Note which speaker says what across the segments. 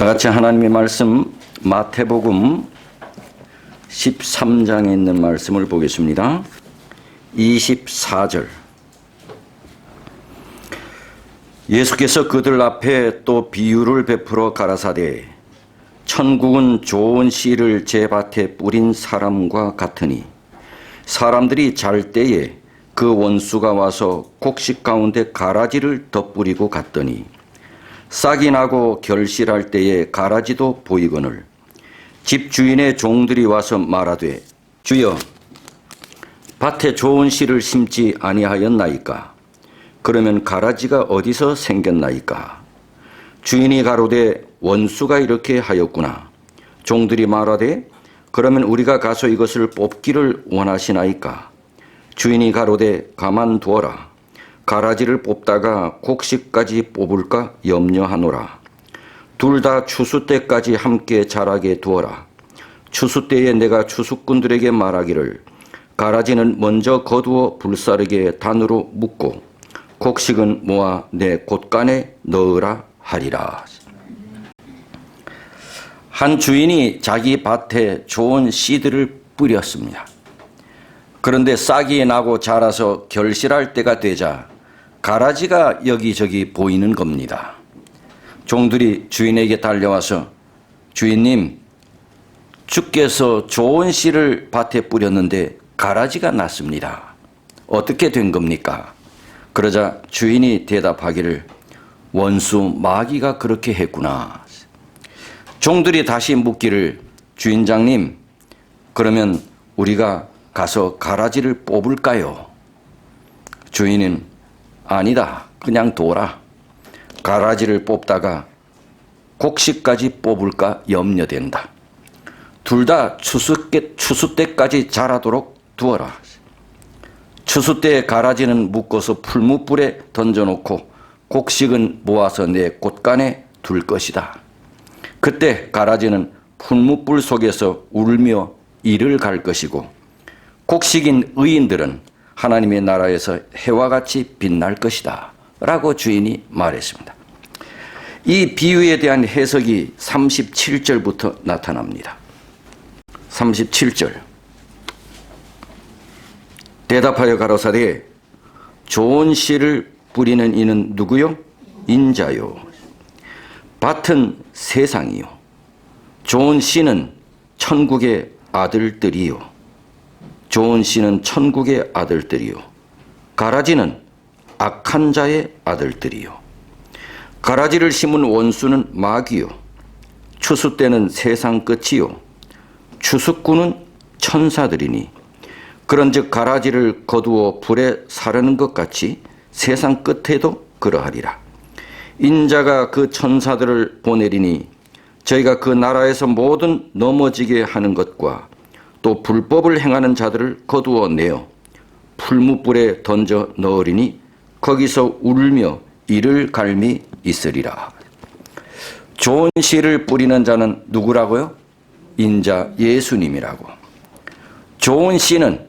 Speaker 1: 다 같이 하나님의 말씀 마태복음 13장에 있는 말씀을 보겠습니다. 24절. 예수께서 그들 앞에 또 비유를 베풀어 가라사대 천국은 좋은 씨를 제 밭에 뿌린 사람과 같으니 사람들이 잘 때에 그 원수가 와서 곡식 가운데 가라지를 덧뿌리고 갔더니 싹이 나고 결실할 때에 가라지도 보이거늘 집 주인의 종들이 와서 말하되 주여 밭에 좋은 씨를 심지 아니하였나이까? 그러면 가라지가 어디서 생겼나이까? 주인이 가로되 원수가 이렇게 하였구나. 종들이 말하되 그러면 우리가 가서 이것을 뽑기를 원하시나이까? 주인이 가로되 가만두어라. 가라지를 뽑다가 곡식까지 뽑을까 염려하노라. 둘 다 추수 때까지 함께 자라게 두어라. 추수 때에 내가 추수꾼들에게 말하기를 가라지는 먼저 거두어 불사르게 단으로 묶고 곡식은 모아 내 곳간에 넣으라 하리라. 한 주인이 자기 밭에 좋은 씨들을 뿌렸습니다. 그런데 싹이 나고 자라서 결실할 때가 되자 가라지가 여기저기 보이는 겁니다. 종들이 주인에게 달려와서 주인님, 주께서 좋은 씨를 밭에 뿌렸는데 가라지가 났습니다. 어떻게 된 겁니까? 그러자 주인이 대답하기를 원수 마귀가 그렇게 했구나. 종들이 다시 묻기를 주인장님, 그러면 우리가 가서 가라지를 뽑을까요? 주인은 아니다. 그냥 둬라. 가라지를 뽑다가 곡식까지 뽑을까 염려된다. 둘 다 추수 때까지 자라도록 두어라. 추수 때에 가라지는 묶어서 풀무불에 던져놓고 곡식은 모아서 내 곳간에 둘 것이다. 그때 가라지는 풀무불 속에서 울며 이를 갈 것이고 곡식인 의인들은 하나님의 나라에서 해와 같이 빛날 것이다 라고 주인이 말했습니다. 이 비유에 대한 해석이 37절부터 나타납니다. 37절. 대답하여 가로사대 좋은 씨를 뿌리는 이는 누구요? 인자요. 밭은 세상이요. 좋은 씨는 천국의 아들들이요. 좋은 씨는 천국의 아들들이요. 가라지는 악한 자의 아들들이요. 가라지를 심은 원수는 마귀요. 추수 때는 세상 끝이요. 추수꾼은 천사들이니 그런즉 가라지를 거두어 불에 사르는 것 같이 세상 끝에도 그러하리라. 인자가 그 천사들을 보내리니 저희가 그 나라에서 모든 넘어지게 하는 것과 또 불법을 행하는 자들을 거두어 내어 풀무불에 던져 넣으리니 거기서 울며 이를 갈미 있으리라. 좋은 씨를 뿌리는 자는 누구라고요? 인자 예수님이라고. 좋은 씨는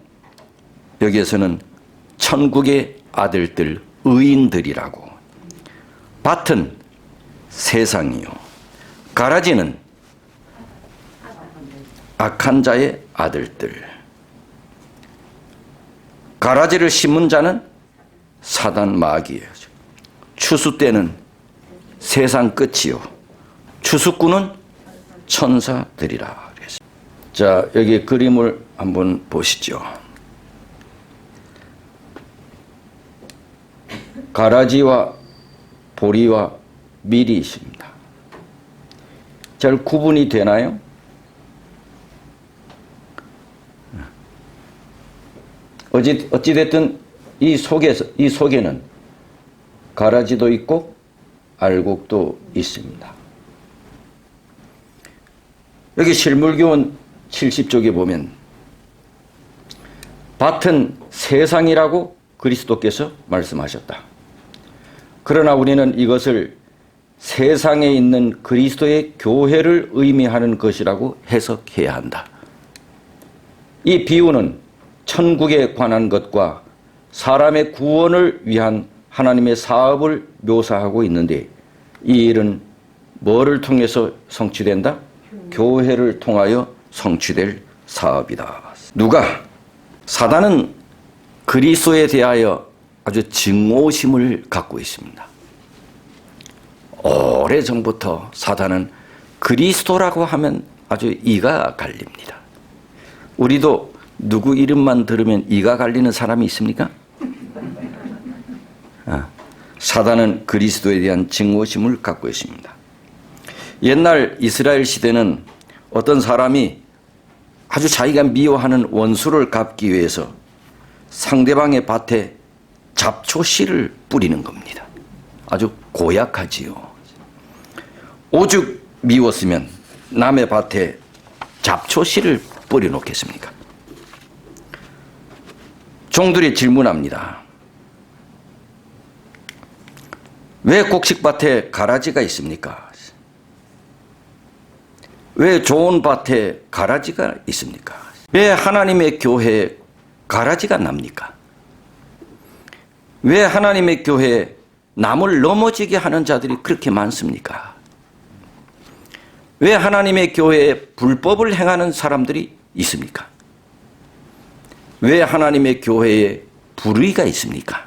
Speaker 1: 여기에서는 천국의 아들들 의인들이라고. 밭은 세상이요. 가라지는 악한 자의 아들들. 가라지를 심은 자는 사단 마귀예요. 추수 때는 세상 끝이요. 추수꾼은 천사들이라. 자, 여기 그림을 한번 보시죠. 가라지와 보리와 밀이 있습니다. 잘 구분이 되나요? 어찌됐든 이 속에는 가라지도 있고 알곡도 있습니다. 여기 실물교원 70쪽에 보면 밭은 세상이라고 그리스도께서 말씀하셨다. 그러나 우리는 이것을 세상에 있는 그리스도의 교회를 의미하는 것이라고 해석해야 한다. 이 비유는 천국에 관한 것과 사람의 구원을 위한 하나님의 사업을 묘사하고 있는데 이 일은 뭐를 통해서 성취된다? 교회를 통하여 성취될 사업이다. 누가? 사단은 그리스도에 대하여 아주 증오심을 갖고 있습니다. 오래전부터 사단은 그리스도라고 하면 아주 이가 갈립니다. 우리도 누구 이름만 들으면 이가 갈리는 사람이 있습니까? 사단은 그리스도에 대한 증오심을 갖고 있습니다. 옛날 이스라엘 시대는 어떤 사람이 아주 자기가 미워하는 원수를 갚기 위해서 상대방의 밭에 잡초씨를 뿌리는 겁니다. 아주 고약하지요. 오죽 미웠으면 남의 밭에 잡초씨를 뿌려놓겠습니까? 종들이 질문합니다. 왜 곡식밭에 가라지가 있습니까? 왜 좋은 밭에 가라지가 있습니까? 왜 하나님의 교회에 가라지가 납니까? 왜 하나님의 교회에 남을 넘어지게 하는 자들이 그렇게 많습니까? 왜 하나님의 교회에 불법을 행하는 사람들이 있습니까? 왜 하나님의 교회에 불의가 있습니까?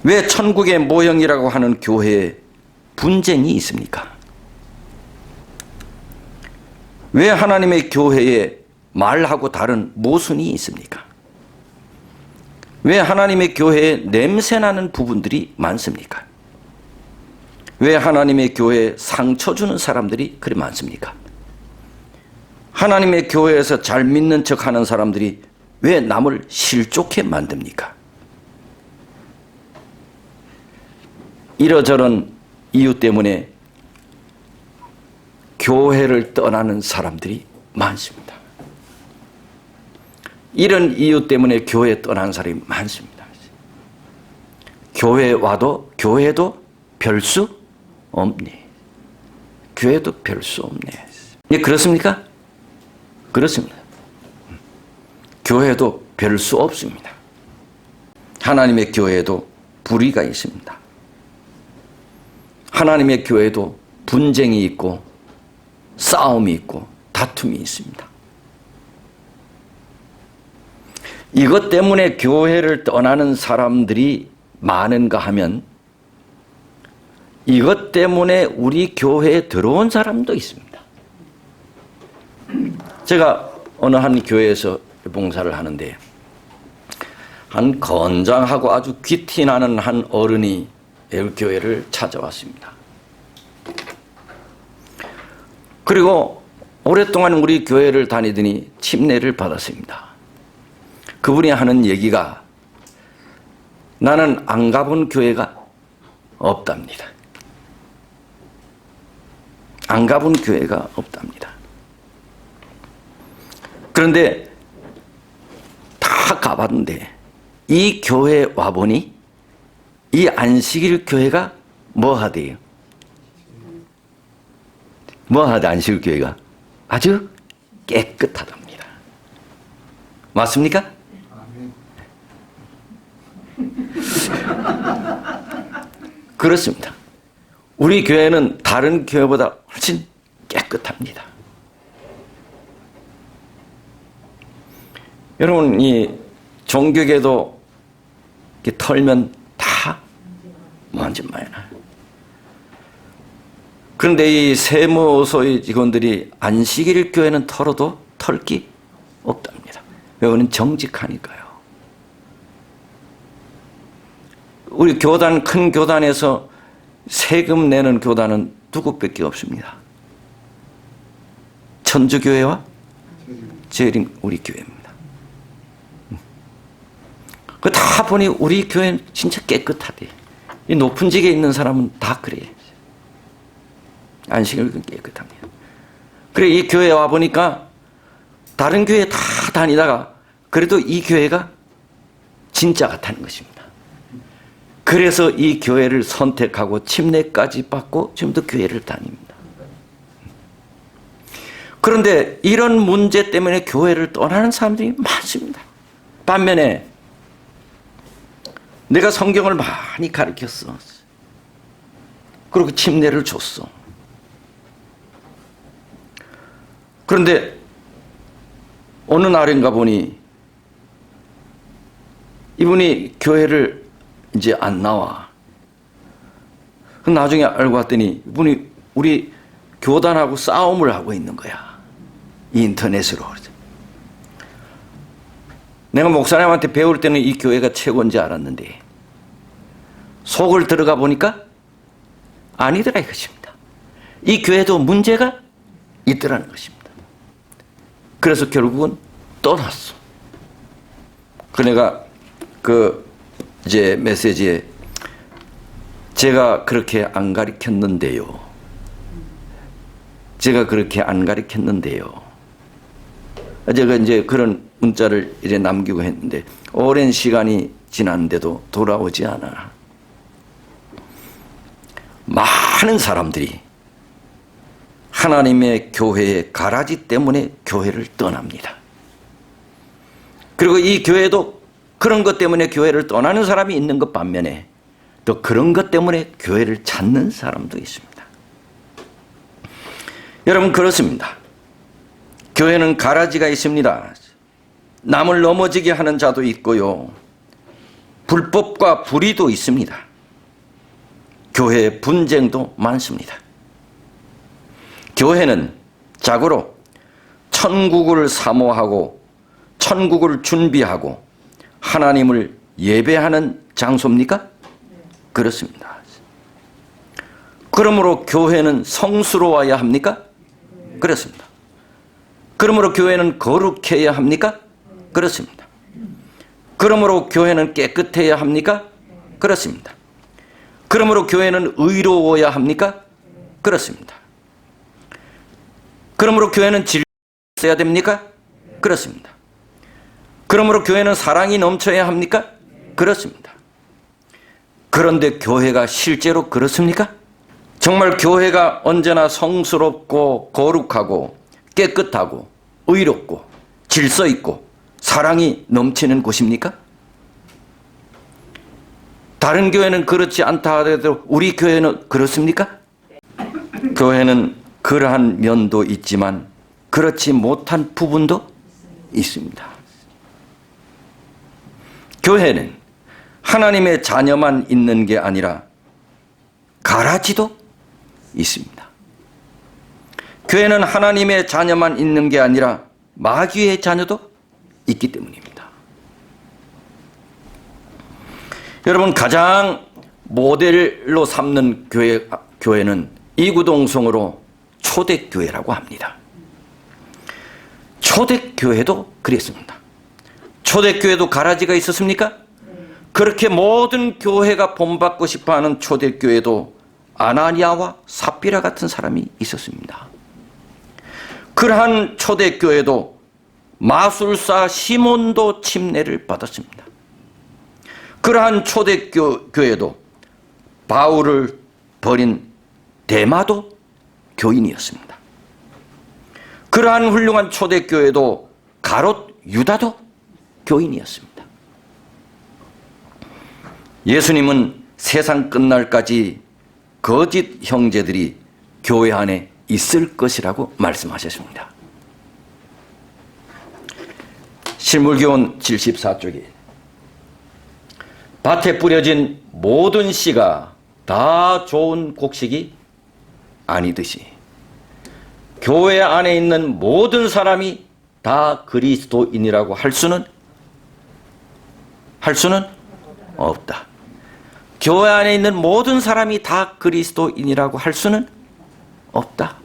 Speaker 1: 왜 천국의 모형이라고 하는 교회에 분쟁이 있습니까? 왜 하나님의 교회에 말하고 다른 모순이 있습니까? 왜 하나님의 교회에 냄새나는 부분들이 많습니까? 왜 하나님의 교회에 상처 주는 사람들이 그리 많습니까? 하나님의 교회에서 잘 믿는 척하는 사람들이 왜 남을 실족해 만듭니까? 이러저런 이유 때문에 교회를 떠나는 사람들이 많습니다. 이런 이유 때문에 교회 떠나는 사람이 많습니다. 교회에 와도 교회도 별 수 없네. 교회도 별 수 없네. 예, 그렇습니까? 그렇습니다. 교회도 별 수 없습니다. 하나님의 교회에도 불의가 있습니다. 하나님의 교회에도 분쟁이 있고 싸움이 있고 다툼이 있습니다. 이것 때문에 교회를 떠나는 사람들이 많은가 하면 이것 때문에 우리 교회에 들어온 사람도 있습니다. 제가 어느 한 교회에서 봉사를 하는데 한 건장하고 아주 귀티나는 한 어른이 교회를 찾아왔습니다. 그리고 오랫동안 우리 교회를 다니더니 침례를 받았습니다. 그분이 하는 얘기가 나는 안 가본 교회가 없답니다. 안 가본 교회가 없답니다. 그런데 다 가봤는데 이 교회에 와보니 이 안식일 교회가 뭐 하대요? 뭐 하대 안식일 교회가? 아주 깨끗하답니다. 맞습니까? 그렇습니다. 우리 교회는 다른 교회보다 훨씬 깨끗합니다. 여러분, 이 종교계도 이렇게 털면 다 먼지 많이 나요. 그런데 이 세무소의 직원들이 안식일 교회는 털어도 털기 없답니다. 왜냐하면 정직하니까요. 우리 교단, 큰 교단에서 세금 내는 교단은 두 곳밖에 없습니다. 천주교회와 제일 우리 교회입니다. 그 다 보니 우리 교회는 진짜 깨끗하대. 이 높은 직에 있는 사람은 다 그래. 안식일 깨끗합니다. 그래, 이 교회에 와 보니까 다른 교회 다 다니다가 그래도 이 교회가 진짜 같다는 것입니다. 그래서 이 교회를 선택하고 침례까지 받고 지금도 교회를 다닙니다. 그런데 이런 문제 때문에 교회를 떠나는 사람들이 많습니다. 반면에 내가 성경을 많이 가르쳤어. 그리고 침례를 줬어. 그런데 어느 날인가 보니 이분이 교회를 이제 안 나와. 나중에 알고 봤더니 이분이 우리 교단하고 싸움을 하고 있는 거야. 인터넷으로. 내가 목사님한테 배울 때는 이 교회가 최고인지 알았는데 속을 들어가 보니까 아니더라 이것입니다. 이 교회도 문제가 있더라는 것입니다. 그래서 결국은 떠났어. 그 내가 이제 메시지에 제가 그렇게 안 가르쳤는데요. 제가 그렇게 안 가르쳤는데요. 제가 이제 그런 문자를 이제 남기고 했는데 오랜 시간이 지났는데도 돌아오지 않아. 많은 사람들이 하나님의 교회의 가라지 때문에 교회를 떠납니다. 그리고 이 교회도 그런 것 때문에 교회를 떠나는 사람이 있는 것 반면에 또 그런 것 때문에 교회를 찾는 사람도 있습니다. 여러분 그렇습니다. 교회는 가라지가 있습니다. 남을 넘어지게 하는 자도 있고요. 불법과 불의도 있습니다. 교회의 분쟁도 많습니다. 교회는 자고로 천국을 사모하고 천국을 준비하고 하나님을 예배하는 장소입니까? 그렇습니다. 그러므로 교회는 성스러워야 합니까? 그렇습니다. 그러므로 교회는 거룩해야 합니까? 그렇습니다. 그러므로 교회는 깨끗해야 합니까? 그렇습니다. 그러므로 교회는 의로워야 합니까? 그렇습니다. 그러므로 교회는 진리가 있어야 됩니까? 그렇습니다. 그러므로 교회는 사랑이 넘쳐야 합니까? 그렇습니다. 그런데 교회가 실제로 그렇습니까? 정말 교회가 언제나 성스럽고 거룩하고 깨끗하고 의롭고 질서 있고 사랑이 넘치는 곳입니까? 다른 교회는 그렇지 않다 하더라도 우리 교회는 그렇습니까? 교회는 그러한 면도 있지만 그렇지 못한 부분도 있습니다. 교회는 하나님의 자녀만 있는 게 아니라 가라지도 있습니다. 교회는 하나님의 자녀만 있는 게 아니라 마귀의 자녀도 있기 때문입니다. 여러분 가장 모델로 삼는 교회는 이구동성으로 초대교회라고 합니다. 초대교회도 그랬습니다. 초대교회도 가라지가 있었습니까? 그렇게 모든 교회가 본받고 싶어하는 초대교회도 아나니아와 삽비라 같은 사람이 있었습니다. 그러한 초대교회도 마술사 시몬도 침례를 받았습니다. 그러한 초대교회도 바울을 버린 데마도 교인이었습니다. 그러한 훌륭한 초대교회도 가롯 유다도 교인이었습니다. 예수님은 세상 끝날까지 거짓 형제들이 교회 안에 있을 것이라고 말씀하셨습니다. 실물교훈 74쪽에 밭에 뿌려진 모든 씨가 다 좋은 곡식이 아니듯이 교회 안에 있는 모든 사람이 다 그리스도인이라고 할 수는 없다. 교회 안에 있는 모든 사람이 다 그리스도인이라고 할 수는 없다.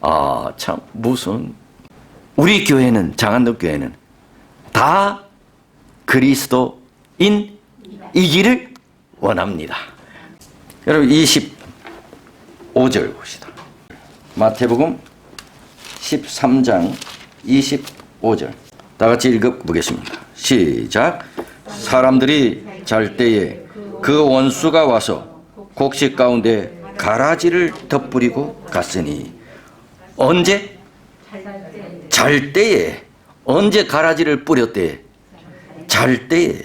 Speaker 1: 아, 참 무슨 우리 교회는 장안동 교회는 다 그리스도인이기를 원합니다. 여러분 25절 봅시다. 마태복음 13장 25절 다 같이 읽어보겠습니다. 시작. 사람들이 잘 때에 그 원수가 와서 곡식 가운데 가라지를 덧뿌리고 갔으니 언제? 잘 때에. 언제 가라지를 뿌렸대? 잘 때에.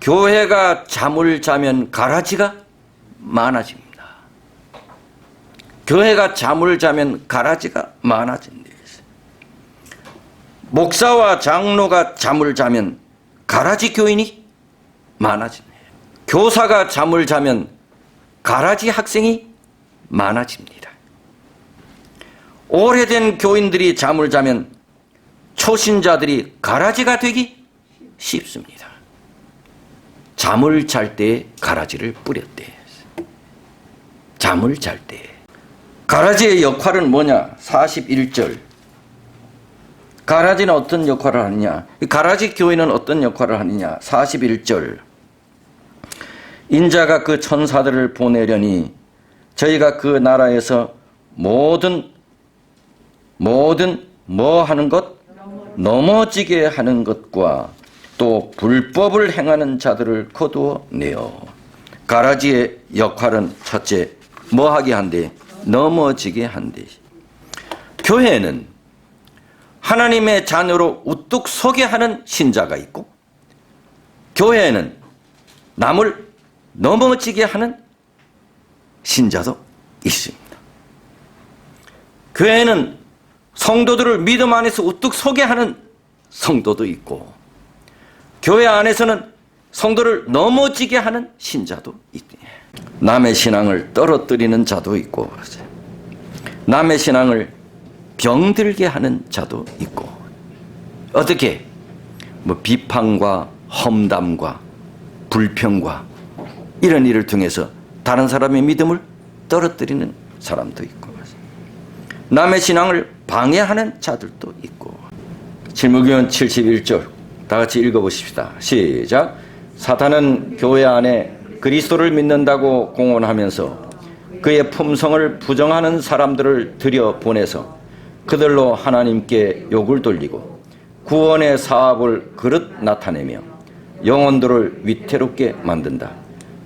Speaker 1: 교회가 잠을 자면 가라지가 많아집니다. 교회가 잠을 자면 가라지가 많아진대. 목사와 장로가 잠을 자면 가라지 교인이 많아진대요. 교사가 잠을 자면 가라지 학생이 많아집니다. 오래된 교인들이 잠을 자면 초신자들이 가라지가 되기 쉽습니다. 잠을 잘 때 가라지를 뿌렸대. 잠을 잘 때. 가라지의 역할은 뭐냐? 41절. 가라지는 어떤 역할을 하느냐? 가라지 교회는 어떤 역할을 하느냐? 41절. 인자가 그 천사들을 보내려니 저희가 그 나라에서 모든 뭐 하는 것? 넘어지게 하는 것과 또 불법을 행하는 자들을 거두어내어. 가라지의 역할은 첫째, 뭐 하게 한대? 넘어지게 한대. 교회는 하나님의 자녀로 우뚝 서게 하는 신자가 있고, 교회에는 남을 넘어지게 하는 신자도 있습니다. 교회에는 성도들을 믿음 안에서 우뚝 서게 하는 성도도 있고, 교회 안에서는 성도를 넘어지게 하는 신자도 있대. 남의 신앙을 떨어뜨리는 자도 있고, 남의 신앙을 병들게 하는 자도 있고, 어떻게? 비판과 험담과 불평과 이런 일을 통해서 다른 사람의 믿음을 떨어뜨리는 사람도 있고, 남의 신앙을 방해하는 자들도 있고. 실무기원 71절 다 같이 읽어보십시다. 시작. 사탄은 교회 안에 그리스도를 믿는다고 공언하면서 그의 품성을 부정하는 사람들을 들여보내서 그들로 하나님께 욕을 돌리고 구원의 사업을 그릇 나타내며 영혼들을 위태롭게 만든다.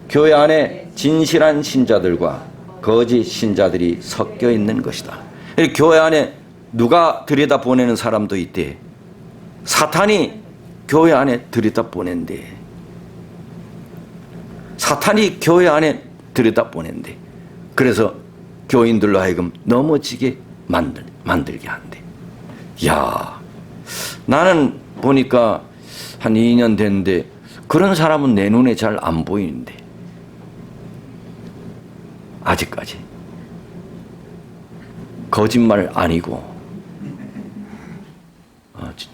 Speaker 1: 교회 안에 진실한 신자들과 거짓 신자들이 섞여 있는 것이다. 교회 안에 누가 들여다보내는 사람도 있대. 사탄이 교회 안에 들여다보낸대. 사탄이 교회 안에 들여다보낸대. 그래서 교인들로 하여금 넘어지게 만들게 한대. 야, 나는 보니까 한 2년 됐는데 그런 사람은 내 눈에 잘 안 보이는데, 아직까지 거짓말 아니고,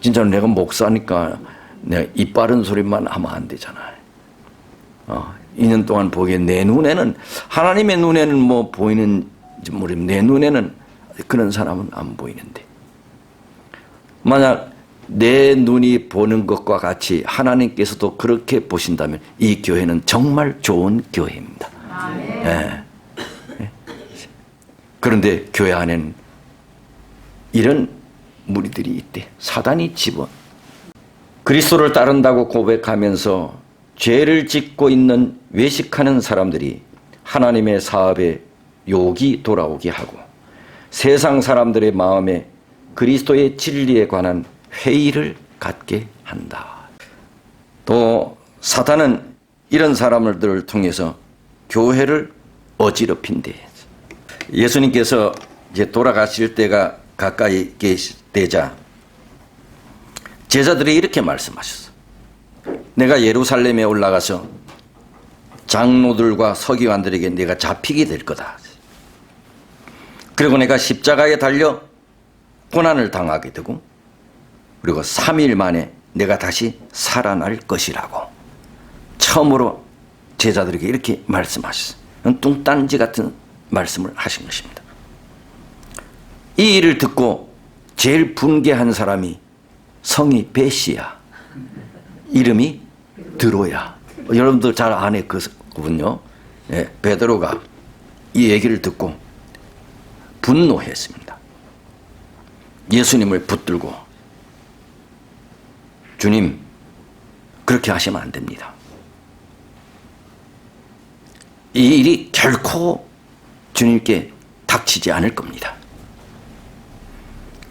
Speaker 1: 진짜 내가 목사니까 내가 입 바른 소리만 하면 안 되잖아요. 2년 동안 보기에 내 눈에는, 하나님의 눈에는 뭐 보이는지 모르겠는데 내 눈에는 그런 사람은 안 보이는데, 만약 내 눈이 보는 것과 같이 하나님께서도 그렇게 보신다면 이 교회는 정말 좋은 교회입니다. 네. 그런데 교회 안에는 이런 무리들이 있대. 사단이 그리스도를 따른다고 고백하면서 죄를 짓고 있는 외식하는 사람들이 하나님의 사업에 욕이 돌아오게 하고 세상 사람들의 마음에 그리스도의 진리에 관한 회의를 갖게 한다. 또 사탄은 이런 사람들을 통해서 교회를 어지럽힌대. 예수님께서 이제 돌아가실 때가 가까이 계시되자 제자들이 이렇게 말씀하셨어. 내가 예루살렘에 올라가서 장로들과 서기관들에게 내가 잡히게 될 거다. 그리고 내가 십자가에 달려 고난을 당하게 되고 그리고 3일 만에 내가 다시 살아날 것이라고 처음으로 제자들에게 이렇게 말씀하셨어요. 뚱딴지 같은 말씀을 하신 것입니다. 이 일을 듣고 제일 분개한 사람이 성이 베시야, 이름이 드로야. 여러분들 잘 아는 그분요. 네, 베드로가 이 얘기를 듣고 분노했습니다. 예수님을 붙들고 주님, 그렇게 하시면 안 됩니다. 이 일이 결코 주님께 닥치지 않을 겁니다.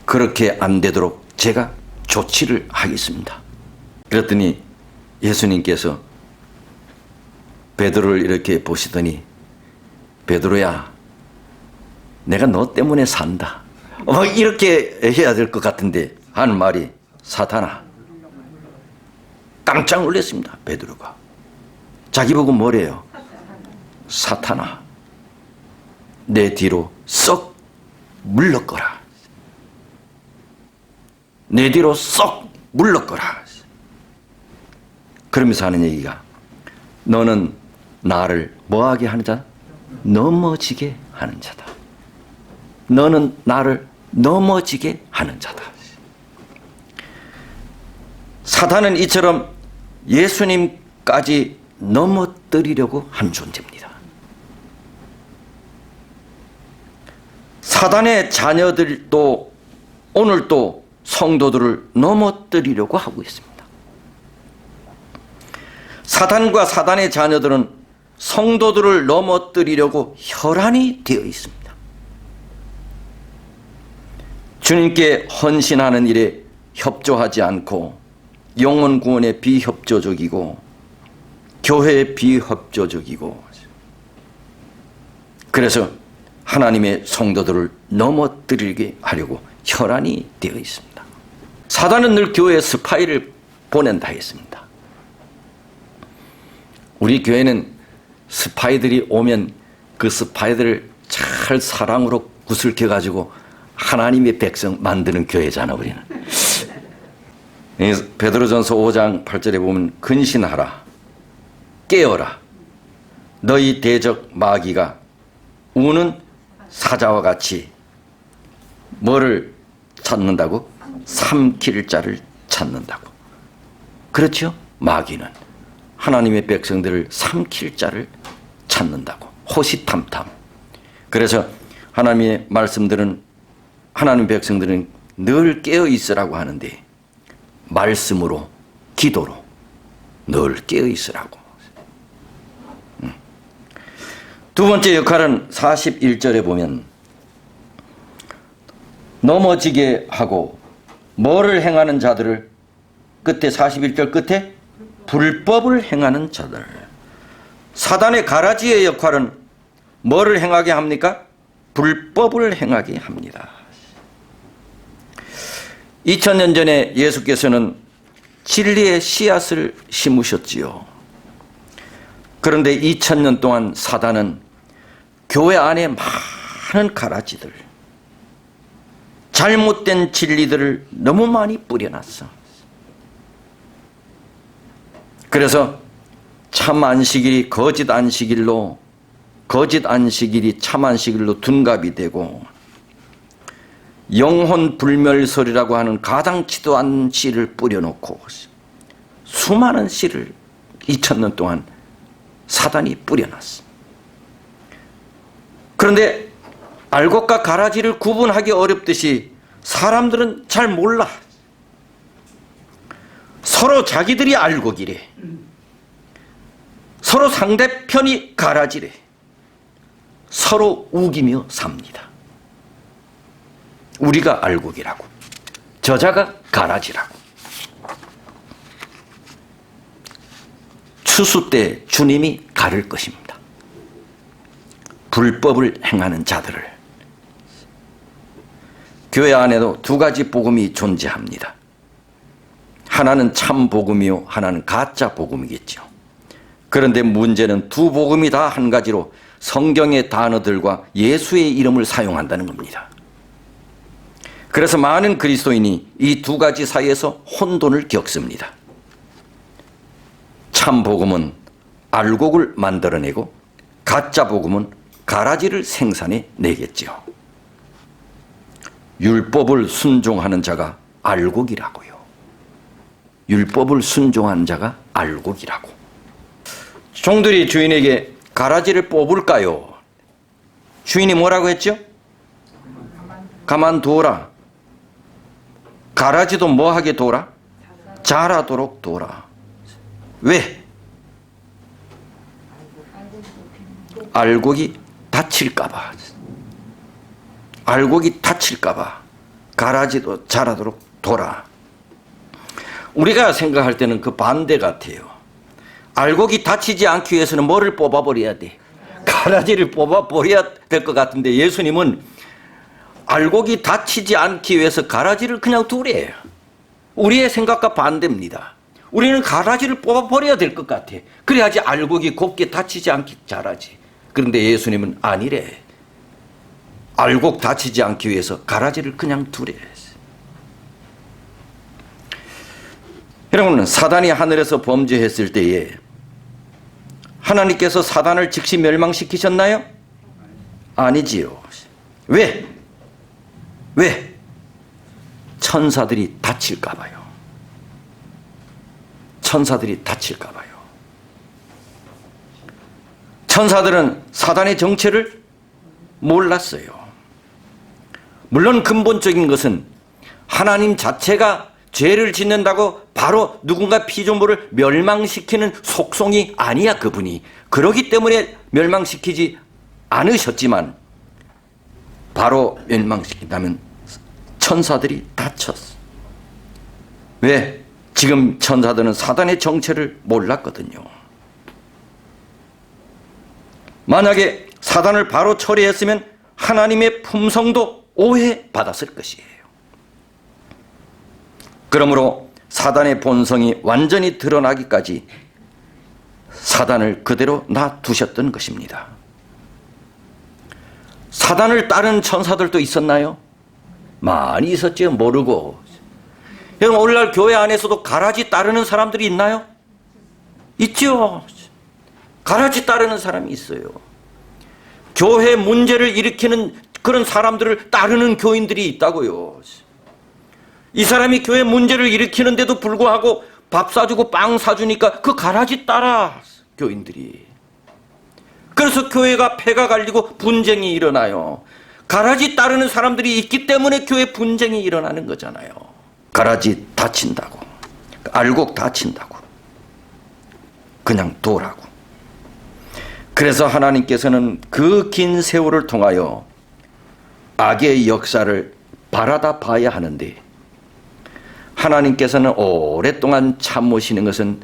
Speaker 1: 그렇게 안 되도록 제가 조치를 하겠습니다. 그랬더니 예수님께서 베드로를 이렇게 보시더니, 베드로야, 내가 너 때문에 산다. 막 이렇게 해야 될 것 같은데 하는 말이 사탄아. 깜짝 놀랐습니다. 베드로가. 자기 보고 뭐래요? 사탄아. 내 뒤로 썩 물러거라. 내 뒤로 썩 물러거라. 그러면서 하는 얘기가 너는 나를 뭐하게 하는 자다? 넘어지게 하는 자다. 너는 나를 넘어지게 하는 자다. 사탄은 이처럼 예수님까지 넘어뜨리려고 한 존재입니다. 사단의 자녀들도 오늘도 성도들을 넘어뜨리려고 하고 있습니다. 사단과 사단의 자녀들은 성도들을 넘어뜨리려고 혈안이 되어 있습니다. 주님께 헌신하는 일에 협조하지 않고 영혼 구원에 비협조적이고 교회에 비협조적이고 그래서 하나님의 성도들을 넘어뜨리게 하려고 혈안이 되어 있습니다. 사단은 늘 교회에 스파이를 보낸다 했습니다. 우리 교회는 스파이들이 오면 그 스파이들을 잘 사랑으로 구슬켜 가지고 하나님의 백성 만드는 교회잖아. 우리는 베드로전서 5장 8절에 보면 근신하라 깨어라 너희 대적 마귀가 우는 사자와 같이 뭐를 찾는다고? 삼킬 자를 찾는다고. 그렇죠? 마귀는 하나님의 백성들을 삼킬 자를 찾는다고. 호시탐탐. 그래서 하나님의 말씀들은 하나님 백성들은 늘 깨어 있으라고 하는데 말씀으로 기도로 늘 깨어 있으라고. 두 번째 역할은 41절에 보면 넘어지게 하고 뭐를 행하는 자들을 끝에 41절 끝에 불법을 행하는 자들. 사단의 가라지의 역할은 뭐를 행하게 합니까? 불법을 행하게 합니다. 2000년 전에 예수께서는 진리의 씨앗을 심으셨지요. 그런데 2000년 동안 사단은 교회 안에 많은 가라지들, 잘못된 진리들을 너무 많이 뿌려놨어. 그래서 참 안식일이 거짓 안식일로, 거짓 안식일이 참 안식일로 둔갑이 되고 영혼 불멸설이라고 하는 가당치도 않은 씨를 뿌려놓고 수많은 씨를 2000년 동안 사단이 뿌려놨어. 그런데 알곡과 가라지를 구분하기 어렵듯이 사람들은 잘 몰라. 서로 자기들이 알곡이래. 서로 상대편이 가라지래. 서로 우기며 삽니다. 우리가 알곡이라고, 저자가 가라지라고. 추수 때 주님이 가를 것입니다. 불법을 행하는 자들을. 교회 안에도 두 가지 복음이 존재합니다. 하나는 참 복음이요, 하나는 가짜 복음이겠죠. 그런데 문제는 두 복음이 다 한 가지로 성경의 단어들과 예수의 이름을 사용한다는 겁니다. 그래서 많은 그리스도인이 이 두 가지 사이에서 혼돈을 겪습니다. 참 복음은 알곡을 만들어내고 가짜 복음은 가라지를 생산해 내겠지요. 율법을 순종하는 자가 알곡이라고요. 율법을 순종하는 자가 알곡이라고. 종들이 주인에게 가라지를 뽑을까요? 주인이 뭐라고 했죠? 가만두어라. 가라지도 뭐하게 둬라? 자라도록 둬라. 왜? 알곡이 다칠까봐. 알곡이 다칠까봐 가라지도 자라도록 둬라. 우리가 생각할 때는 그 반대 같아요. 알곡이 다치지 않기 위해서는 뭐를 뽑아버려야 돼? 가라지를 뽑아버려야 될 것 같은데 예수님은 알곡이 다치지 않기 위해서 가라지를 그냥 두래요. 우리의 생각과 반대입니다. 우리는 가라지를 뽑아버려야 될 것 같아. 그래야지 알곡이 곱게 다치지 않게 자라지. 그런데 예수님은 아니래. 알곡 다치지 않기 위해서 가라지를 그냥 두래. 여러분, 사단이 하늘에서 범죄했을 때에 하나님께서 사단을 즉시 멸망시키셨나요? 아니지요. 왜? 왜? 천사들이 다칠까 봐요. 천사들이 다칠까 봐요. 천사들은 사단의 정체를 몰랐어요. 물론 근본적인 것은 하나님 자체가 죄를 짓는다고 바로 누군가 피조물을 멸망시키는 속성이 아니야, 그분이. 그러기 때문에 멸망시키지 않으셨지만 바로 멸망시킨다면 천사들이 다쳤어. 왜? 지금 천사들은 사단의 정체를 몰랐거든요. 만약에 사단을 바로 처리했으면 하나님의 품성도 오해받았을 것이에요. 그러므로 사단의 본성이 완전히 드러나기까지 사단을 그대로 놔두셨던 것입니다. 사단을 따르는 천사들도 있었나요? 많이 있었죠. 모르고. 여러분, 오늘날 교회 안에서도 가라지 따르는 사람들이 있나요? 있죠. 가라지 따르는 사람이 있어요. 교회 문제를 일으키는 그런 사람들을 따르는 교인들이 있다고요. 이 사람이 교회 문제를 일으키는데도 불구하고 밥 사주고 빵 사주니까 그 가라지 따라 교인들이. 그래서 교회가 폐가 갈리고 분쟁이 일어나요. 가라지 따르는 사람들이 있기 때문에 교회 분쟁이 일어나는 거잖아요. 가라지 다친다고, 알곡 다친다고, 그냥 둬라고. 그래서 하나님께서는 그 긴 세월을 통하여 악의 역사를 바라다 봐야 하는데, 하나님께서는 오랫동안 참으시는 것은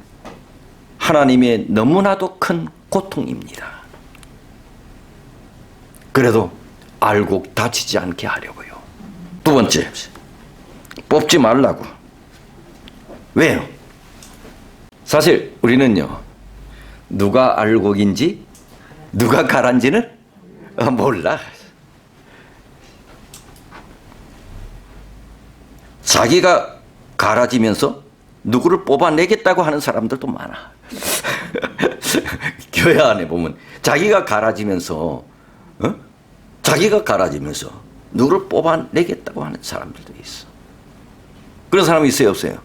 Speaker 1: 하나님의 너무나도 큰 고통입니다. 그래도 알곡 다치지 않게 하려고요. 두 번째, 뽑지 말라고. 왜요? 사실 우리는요, 누가 알곡인지 누가 가란지는 몰라. 자기가 가라지면서 누구를 뽑아내겠다고 하는 사람들도 많아. 교회 안에 보면 자기가 가라지면서 자기가 가라지면서 누구를 뽑아내겠다고 하는 사람들도 있어. 그런 사람이 있어요, 없어요?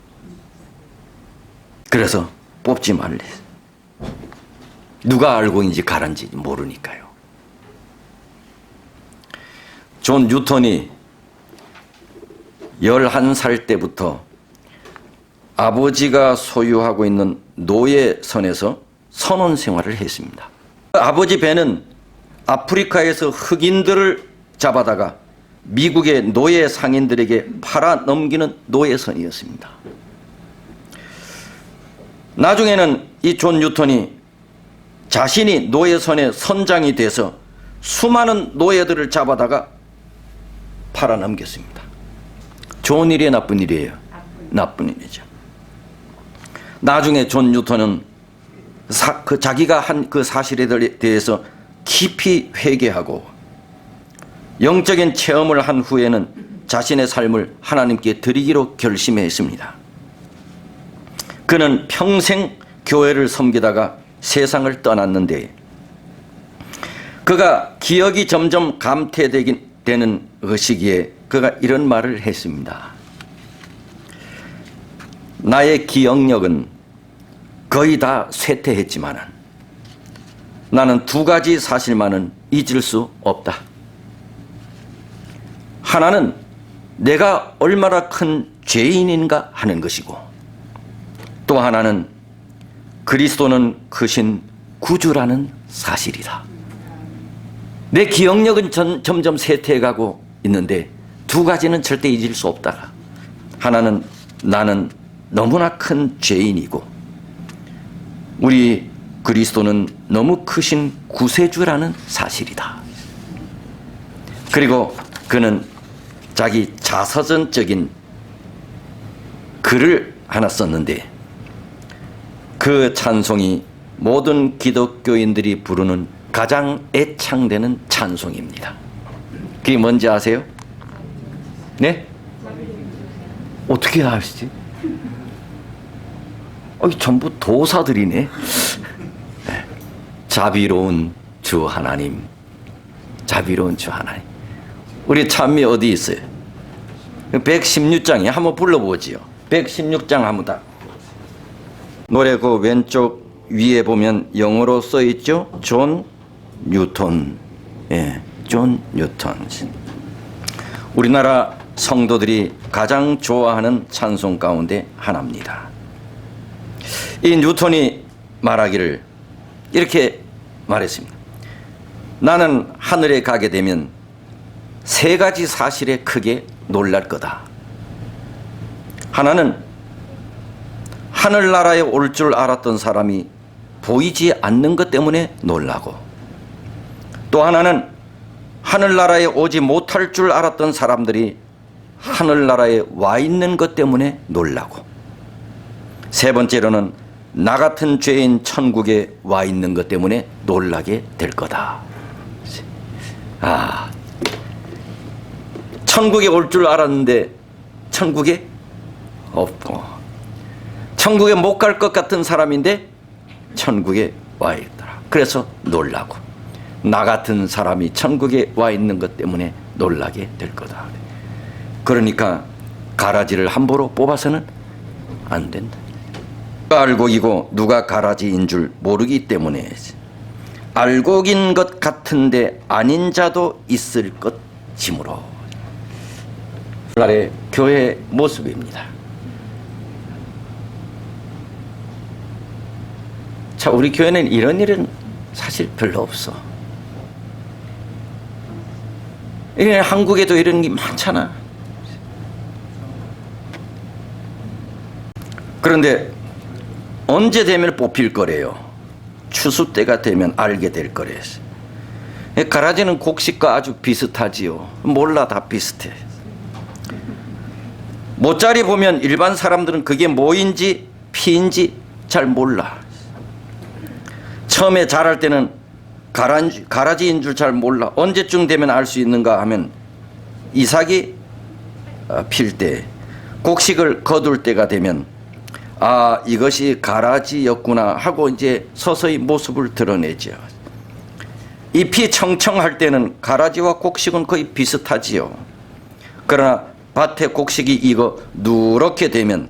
Speaker 1: 그래서 뽑지 말래. 누가 알고인지 가란지 모르니까요. 존 뉴턴이 11살 때부터 아버지가 소유하고 있는 노예선에서 선원 생활을 했습니다. 아버지 배는 아프리카에서 흑인들을 잡아다가 미국의 노예 상인들에게 팔아 넘기는 노예선이었습니다. 나중에는 이 존 뉴턴이 자신이 노예선의 선장이 돼서 수많은 노예들을 잡아다가 팔아 넘겼습니다. 좋은 일이에요, 나쁜 일이에요? 나쁜 일이죠. 나중에 존 뉴턴은 자기가 한 그 사실에 대해서 깊이 회개하고 영적인 체험을 한 후에는 자신의 삶을 하나님께 드리기로 결심했습니다. 그는 평생 교회를 섬기다가 세상을 떠났는데, 그가 기억이 점점 감퇴되는 그 시기에 그가 이런 말을 했습니다. 나의 기억력은 거의 다 쇠퇴했지만 나는 두 가지 사실만은 잊을 수 없다. 하나는 내가 얼마나 큰 죄인인가 하는 것이고, 또 하나는 그리스도는 크신 구주라는 사실이다. 내 기억력은 점점 쇠퇴해가고 있는데 두 가지는 절대 잊을 수 없다. 하나는 나는 너무나 큰 죄인이고, 우리 그리스도는 너무 크신 구세주라는 사실이다. 그리고 그는 자기 자서전적인 글을 하나 썼는데 그 찬송이 모든 기독교인들이 부르는 가장 애창되는 찬송입니다. 그게 뭔지 아세요? 네? 어떻게 아시지? 전부 도사들이네. 자비로운 주 하나님, 자비로운 주 하나님. 우리 찬미 어디 있어요? 116장에 한번 불러보지요. 116장 한번 다. 노래 그 왼쪽 위에 보면 영어로 써 있죠. 존 뉴턴. 예, 존 뉴턴. 우리나라 성도들이 가장 좋아하는 찬송 가운데 하나입니다. 이 뉴턴이 말하기를 이렇게 말했습니다. 나는 하늘에 가게 되면 세 가지 사실에 크게 놀랄 거다. 하나는 하늘나라에 올 줄 알았던 사람이 보이지 않는 것 때문에 놀라고, 또 하나는 하늘나라에 오지 못할 줄 알았던 사람들이 하늘나라에 와 있는 것 때문에 놀라고, 세 번째로는 나 같은 죄인 천국에 와 있는 것 때문에 놀라게 될 거다. 천국에 올 줄 알았는데 천국에 없고, 천국에 못 갈 것 같은 사람인데 천국에 와 있더라. 그래서 놀라고, 나 같은 사람이 천국에 와 있는 것 때문에 놀라게 될 거다. 그러니까 가라지를 함부로 뽑아서는 안 된다. 누가 알곡이고 누가 가라지인 줄 모르기 때문에 알곡인 것 같은데 아닌 자도 있을 것이므로. 오늘날의 교회 모습입니다. 자, 우리 교회는 이런 일은 사실 별로 없어. 한국에도 이런 게 많잖아. 그런데 언제 되면 뽑힐 거래요? 추수 때가 되면 알게 될 거래요. 가라지는 곡식과 아주 비슷하지요. 몰라, 다 비슷해. 모짜리 보면 일반 사람들은 그게 뭐인지 피인지 잘 몰라. 처음에 자랄 때는 가라지인 줄 잘 몰라. 언제쯤 되면 알 수 있는가 하면 이삭이 필 때, 곡식을 거둘 때가 되면 이것이 가라지였구나 하고 이제 서서히 모습을 드러내죠. 잎이 청청할 때는 가라지와 곡식은 거의 비슷하지요. 그러나 밭에 곡식이 익어 누렇게 되면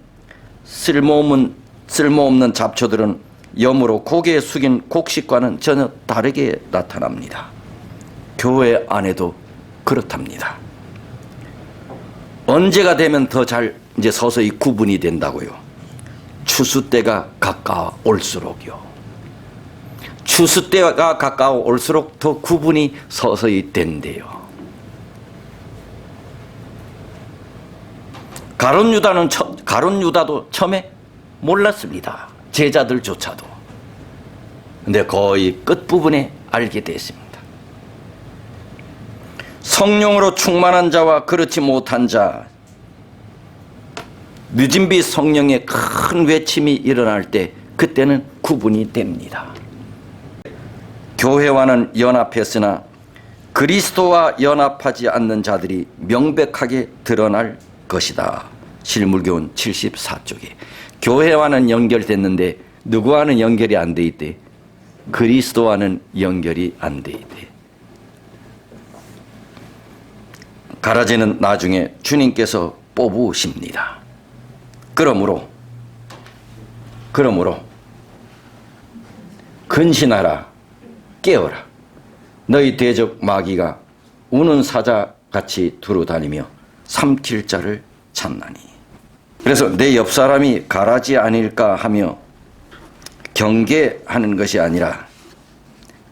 Speaker 1: 쓸모없는 잡초들은 염으로 고개 숙인 곡식과는 전혀 다르게 나타납니다. 교회 안에도 그렇답니다. 언제가 되면 더 잘 이제 서서히 구분이 된다고요? 추수 때가 가까울수록요. 추수 때가 가까울수록 더 구분이 서서히 된대요. 가룟 유다도 처음에 몰랐습니다. 제자들조차도. 근데 거의 끝부분에 알게 됐습니다. 성령으로 충만한 자와 그렇지 못한 자, 늦은 비 성령의 큰 외침이 일어날 때 그때는 구분이 됩니다. 교회와는 연합했으나 그리스도와 연합하지 않는 자들이 명백하게 드러날 것이다. 실물교훈 74쪽에. 교회와는 연결됐는데 누구와는 연결이 안 돼 있대? 그리스도와는 연결이 안 돼 있대. 가라지는 나중에 주님께서 뽑으십니다. 그러므로 근신하라, 깨어라. 너희 대적 마귀가 우는 사자같이 두루다니며 삼킬 자를 찾나니. 그래서 내 옆 사람이 가라지 아닐까 하며 경계하는 것이 아니라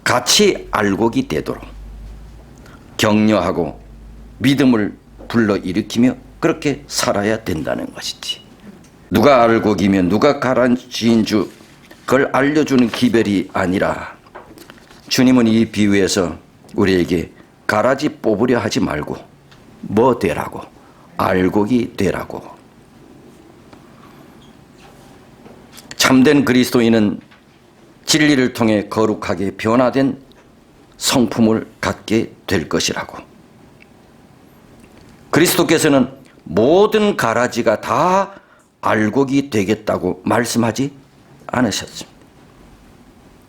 Speaker 1: 같이 알곡이 되도록 격려하고 믿음을 불러일으키며 그렇게 살아야 된다는 것이지. 누가 알곡이며 누가 가라지인 줄 그걸 알려주는 기별이 아니라, 주님은 이 비유에서 우리에게 가라지 뽑으려 하지 말고 뭐 되라고, 알곡이 되라고. 참된 그리스도인은 진리를 통해 거룩하게 변화된 성품을 갖게 될 것이라고. 그리스도께서는 모든 가라지가 다 알곡이 되겠다고 말씀하지 않으셨습니다.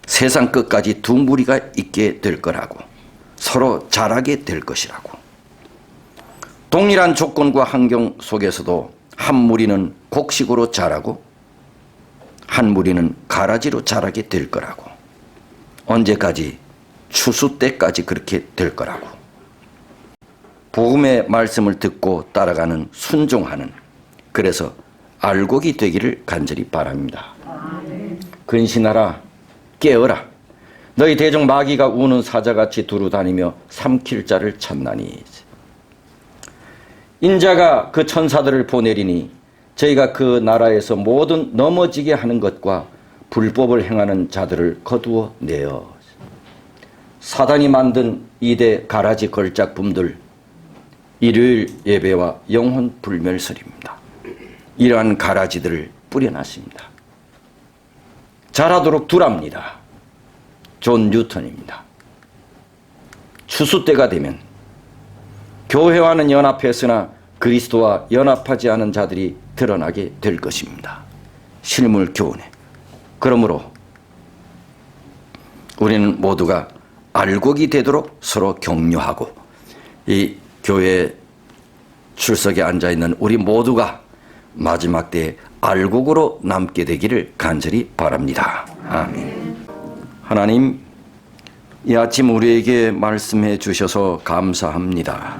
Speaker 1: 세상 끝까지 두 무리가 있게 될 거라고, 서로 자라게 될 것이라고. 동일한 조건과 환경 속에서도 한 무리는 곡식으로 자라고 한 무리는 가라지로 자라게 될 거라고. 언제까지? 추수 때까지 그렇게 될 거라고. 복음의 말씀을 듣고 따라가는, 순종하는, 그래서 알곡이 되기를 간절히 바랍니다. 근신하라, 깨어라. 너희 대적 마귀가 우는 사자같이 두루 다니며 삼킬 자를 찾나니. 인자가 그 천사들을 보내리니 저희가 그 나라에서 모든 넘어지게 하는 것과 불법을 행하는 자들을 거두어 내어. 사단이 만든 이대 가라지 걸작품들, 일요일 예배와 영혼 불멸설입니다. 이러한 가라지들을 뿌려놨습니다. 자라도록 두랍니다. 존 뉴턴입니다. 추수 때가 되면 교회와는 연합했으나 그리스도와 연합하지 않은 자들이 드러나게 될 것입니다. 실물 교훈에. 그러므로 우리는 모두가 알곡이 되도록 서로 격려하고, 이 교회 출석에 앉아있는 우리 모두가 마지막 때에 알곡으로 남게 되기를 간절히 바랍니다. 아멘. 하나님, 이 아침 우리에게 말씀해 주셔서 감사합니다.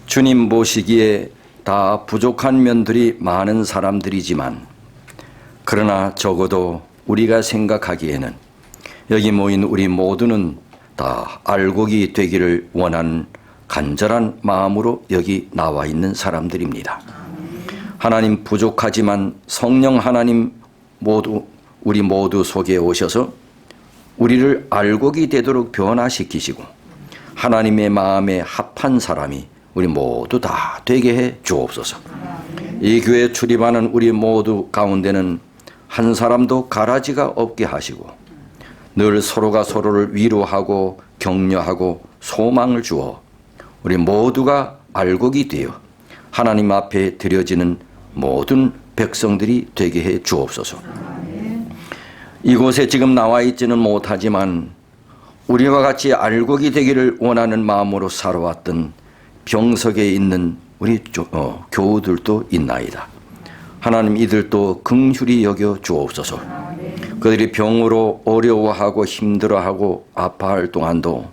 Speaker 1: 주님 보시기에 다 부족한 면들이 많은 사람들이지만, 그러나 적어도 우리가 생각하기에는 여기 모인 우리 모두는 다 알곡이 되기를 원하는 간절한 마음으로 여기 나와 있는 사람들입니다. 하나님, 부족하지만 성령 하나님 모두, 우리 모두 속에 오셔서 우리를 알곡이 되도록 변화시키시고 하나님의 마음에 합한 사람이 우리 모두 다 되게 해 주옵소서. 이 교회에 출입하는 우리 모두 가운데는 한 사람도 가라지가 없게 하시고 늘 서로가 서로를 위로하고 격려하고 소망을 주어 우리 모두가 알곡이 되어 하나님 앞에 드려지는 모든 백성들이 되게 해 주옵소서. 이곳에 지금 나와 있지는 못하지만 우리와 같이 알곡이 되기를 원하는 마음으로 살아왔던 병석에 있는 우리 교우들도 있나이다. 하나님, 이들도 긍휼히 여겨 주옵소서. 그들이 병으로 어려워하고 힘들어하고 아파할 동안도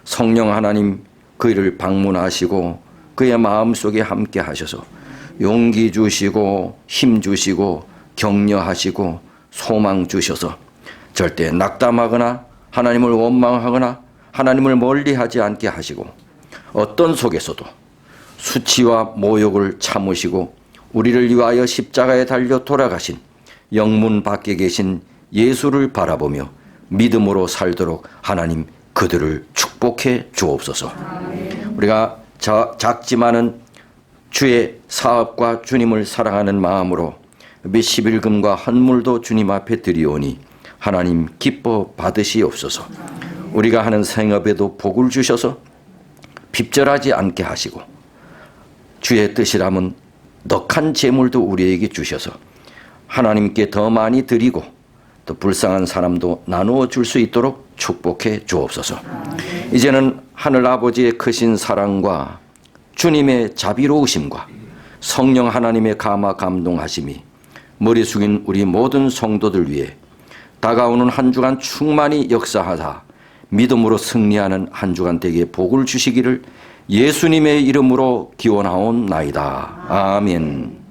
Speaker 1: 성령 하나님 그들을 방문하시고 그의 마음속에 함께 하셔서 용기 주시고 힘 주시고 격려하시고 소망 주셔서 절대 낙담하거나 하나님을 원망하거나 하나님을 멀리하지 않게 하시고 어떤 속에서도 수치와 모욕을 참으시고 우리를 위하여 십자가에 달려 돌아가신 영문 밖에 계신 예수를 바라보며 믿음으로 살도록 하나님 그들을 축복해 주옵소서. 우리가 작지만은 주의 사업과 주님을 사랑하는 마음으로 몇 11금과 헌물도 주님 앞에 드리오니 하나님 기뻐 받으시옵소서. 우리가 하는 생업에도 복을 주셔서 핍절하지 않게 하시고 주의 뜻이라면 넉한 재물도 우리에게 주셔서 하나님께 더 많이 드리고 또 불쌍한 사람도 나누어 줄 수 있도록 축복해 주옵소서. 이제는 하늘 아버지의 크신 사랑과 주님의 자비로우심과 성령 하나님의 감화 감동하심이 머리 숙인 우리 모든 성도들 위해 다가오는 한 주간 충만히 역사하사 믿음으로 승리하는 한 주간 되게 복을 주시기를 예수님의 이름으로 기원하옵나이다. 아멘.